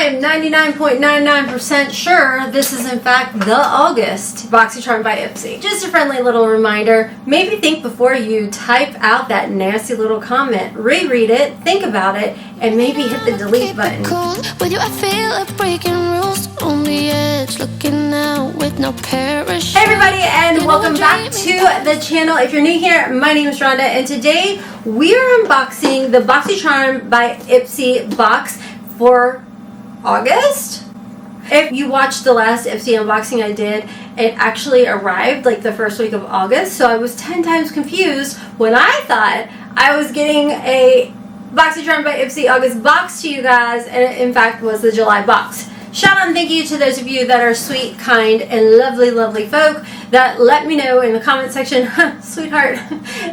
am 99.99% sure this is in fact the August Boxycharm by Ipsy. Just a friendly little reminder, maybe think before you type out that nasty little comment. Reread it, think about it, and maybe hit the delete button. With you I feel like breaking rules on the edge, looking out with no parachute. Hey everybody, and welcome back to the channel. If you're new here, my name is Rhonda, and today we are unboxing the Boxycharm by Ipsy box for August. If you watched the last Ipsy unboxing I did, it actually arrived like the first week of August, so I was 10 times confused when I thought I was getting a Boxycharm by Ipsy August box to you guys, and it in fact was the July box. Shout out and thank you to those of you that are sweet, kind, and lovely folk that let me know in the comment section, sweetheart,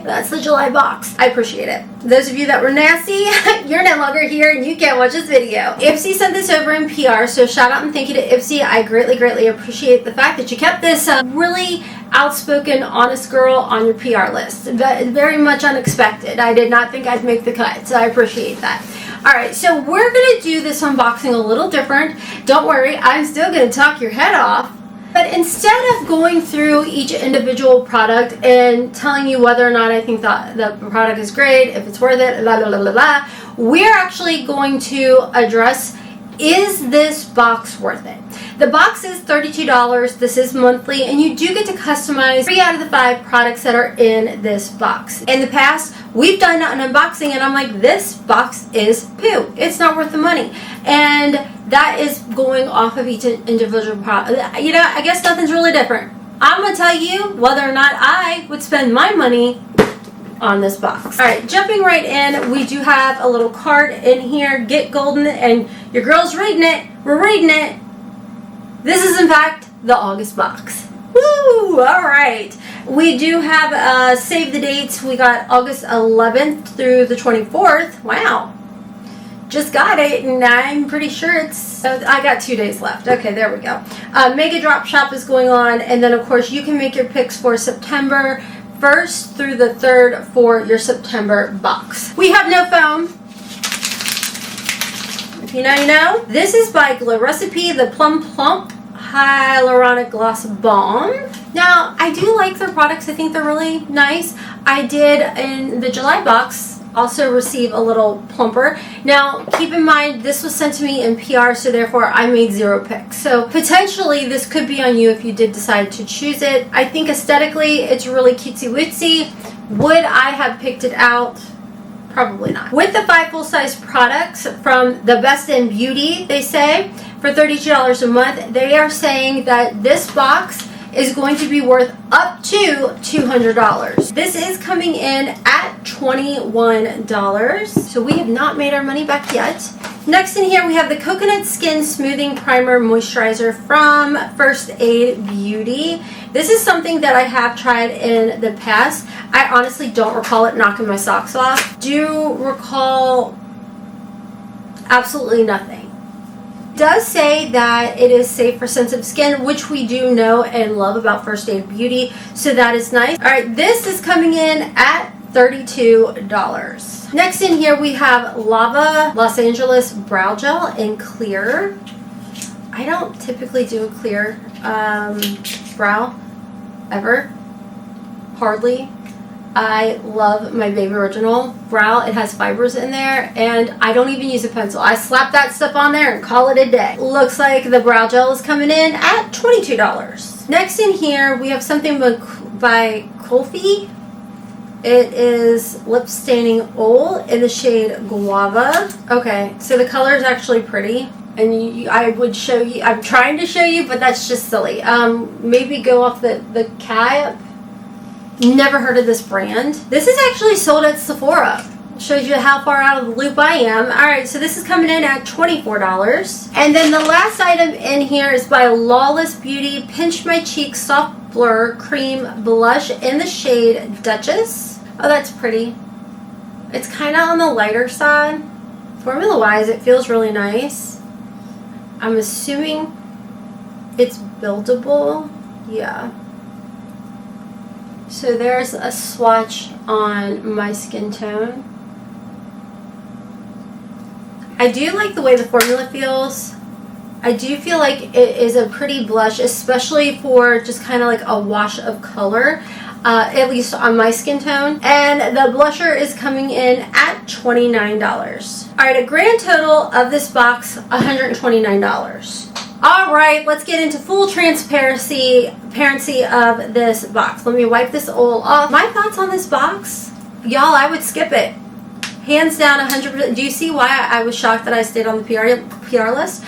that's the July box. I appreciate it. Those of you that were nasty, you're no longer here and you can't watch this video. Ipsy sent this over in PR, so shout out and thank you to Ipsy. I greatly appreciate the fact that you kept this really outspoken, honest girl on your PR list. Very much unexpected. I did not think I'd make the cut, so I appreciate that. Alright, so we're going to do this unboxing a little different. Don't worry, I'm still going to talk your head off. But instead of going through each individual product and telling you whether or not I think that the product is great, if it's worth it, we're actually going to address, is this box worth it? The box is $32. This is monthly, and you do get to customize 3 out of the 5 products that are in this box. In the past, we've done an unboxing, and I'm like, this box is poo. It's not worth the money. And that is going off of each individual product. You know, I guess nothing's really different. I'm going to tell you whether or not I would spend my money on this box. Alright, jumping right in, we do have a little card in here, Get Golden, and your girl's reading it. We're reading it. This is in fact the August box. Woo! Alright. We do have save the dates. We got August 11th through the 24th. Wow. Just got it, and I'm pretty sure it's, I got 2 days left. Okay, there we go. Mega Drop Shop is going on, and then of course you can make your picks for September 1st through the 3rd for your September box. We have no foam. If you know, you know. This is by Glow Recipe, the Plum Plump Hyaluronic Gloss Balm. Now, I do like their products. I think they're really nice. I did, in the July box, also receive a little plumper. Now, keep in mind, this was sent to me in PR, so therefore I made 0 picks. So potentially this could be on you if you did decide to choose it. I think aesthetically it's really cutesy wootsy. Would I have picked it out? Probably not. With the 5 full-size products from the Best in Beauty, they say, for $32 a month, they are saying that this box is going to be worth up to $200. This is coming in at $21, so we have not made our money back yet. Next in here we have the Coconut Skin Smoothing Primer Moisturizer from First Aid Beauty. This is something that I have tried in the past. I honestly don't recall it knocking my socks off. Do recall absolutely nothing. It does say that it is safe for sensitive skin, which we do know and love about First Aid Beauty, so that is nice. Alright, this is coming in at $32. Next in here we have Lava Los Angeles Brow Gel in clear. I don't typically do a clear brow ever. Hardly. I love my Baby Original brow. It has fibers in there, and I don't even use a pencil. I slap that stuff on there and call it a day. Looks like the brow gel is coming in at $22. Next in here, we have something by Kulfi. It is Lip Staining Oil in the shade Guava. Okay, so the color is actually pretty, and I would show you. I'm trying to show you, but that's just silly. Maybe go off the cap. Never heard of this brand. This is actually sold at Sephora. Shows you how far out of the loop I am. Alright, so this is coming in at $24. And then the last item in here is by Lawless Beauty Pinch My Cheek Soft Blur Cream Blush in the shade Duchess. Oh, that's pretty. It's kind of on the lighter side. Formula-wise, it feels really nice. I'm assuming it's buildable. Yeah. So there's a swatch on my skin tone. I do like the way the formula feels. I do feel like it is a pretty blush, especially for just kind of like a wash of color, at least on my skin tone. And the blusher is coming in at $29. All right, a grand total of this box, $129. All right, let's get into full transparency of this box. Let me wipe this oil off. My thoughts on this box, y'all, I would skip it. Hands down, 100%. Do you see why I was shocked that I stayed on the PR list?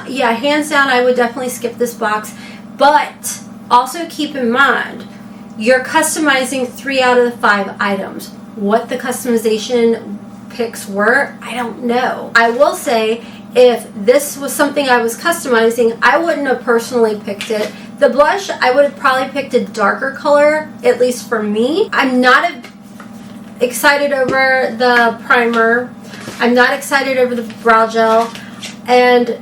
Yeah, hands down, I would definitely skip this box. But also keep in mind, you're customizing 3 out of the 5 items. What the customization picks were, I don't know. I will say, if this was something I was customizing, I wouldn't have personally picked it. The blush, I would have probably picked a darker color, at least for me. I'm not excited over the primer. I'm not excited over the brow gel. And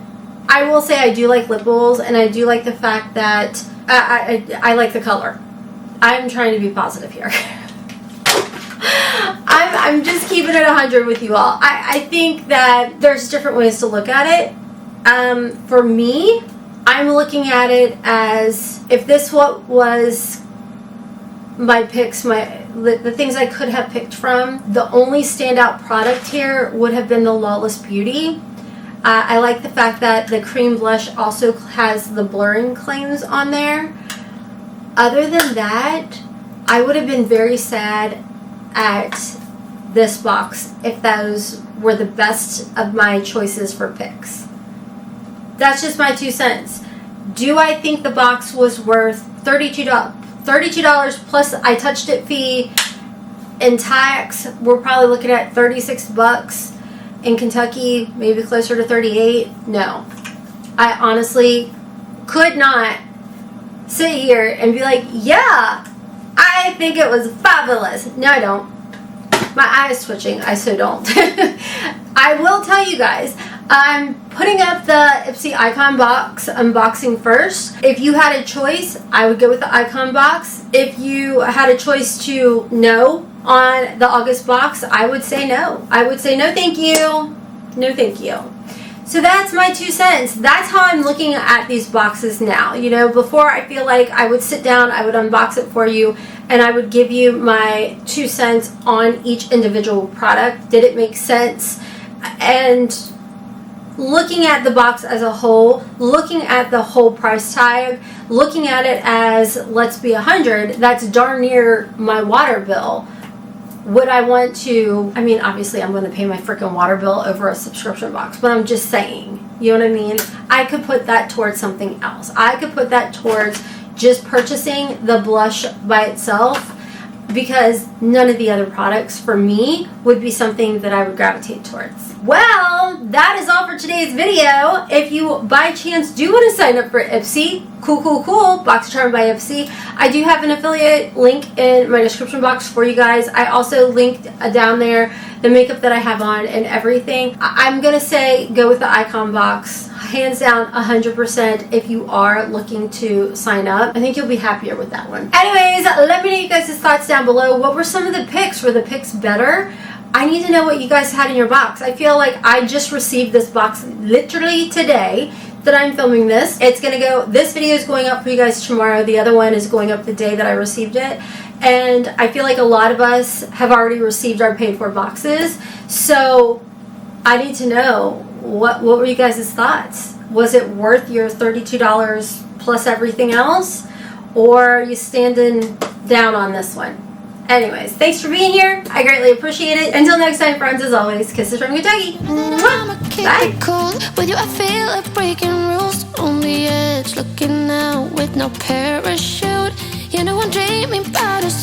I will say I do like lip oils, and I do like the fact that I like the color. I'm trying to be positive here. I'm just keeping it 100 with you all. I think that there's different ways to look at it. For me, I'm looking at it as, if this was my picks, the things I could have picked from, the only standout product here would have been the Lawless Beauty. I like the fact that the cream blush also has the blurring claims on there. Other than that, I would have been very sad at this box if those were the best of my choices for picks. That's just my 2 cents. Do I think the box was worth $32 plus I touched it fee and tax? We're probably looking at $36 in Kentucky, maybe closer to 38. No, I honestly could not sit here and be like, yeah, I think it was fabulous. No, I don't. My eye is twitching. I so don't. I will tell you guys, I'm putting up the Ipsy Icon box unboxing first. If you had a choice, I would go with the Icon box. If you had a choice to no on the August box, I would say no. I would say no thank you. No thank you. So that's my 2 cents. That's how I'm looking at these boxes now. You know, before I feel like I would sit down, I would unbox it for you, and I would give you my 2 cents on each individual product. Did it make sense? And looking at the box as a whole, looking at the whole price tag, looking at it as, let's be 100, that's darn near my water bill. Would I want to, I mean, obviously I'm going to pay my freaking water bill over a subscription box, but I'm just saying, you know what I mean? I could put that towards something else. I could put that towards just purchasing the blush by itself, because none of the other products for me would be something that I would gravitate towards. Well, that is all for today's video. If you by chance do want to sign up for Ipsy, cool, Boxycharm by Ipsy, I do have an affiliate link in my description box for you guys. I also linked down there the makeup that I have on and everything. I'm gonna say go with the Icon box, hands down 100% if you are looking to sign up. I think you'll be happier with that one. Anyways, let me know you guys' thoughts down below. What were some of the picks? Were the picks better? I need to know what you guys had in your box. I feel like I just received this box literally today that I'm filming this. It's gonna go, this video is going up for you guys tomorrow. The other one is going up the day that I received it. And I feel like a lot of us have already received our paid for boxes. So I need to know, what were you guys' thoughts? Was it worth your $32 plus everything else? Or are you standing down on this one? Anyways, thanks for being here. I greatly appreciate it. Until next time, friends, as always, kisses from Kentucky. Bye. With you, I feel like breaking rules on the edge, looking out with no parachute. You know I'm dreaming about us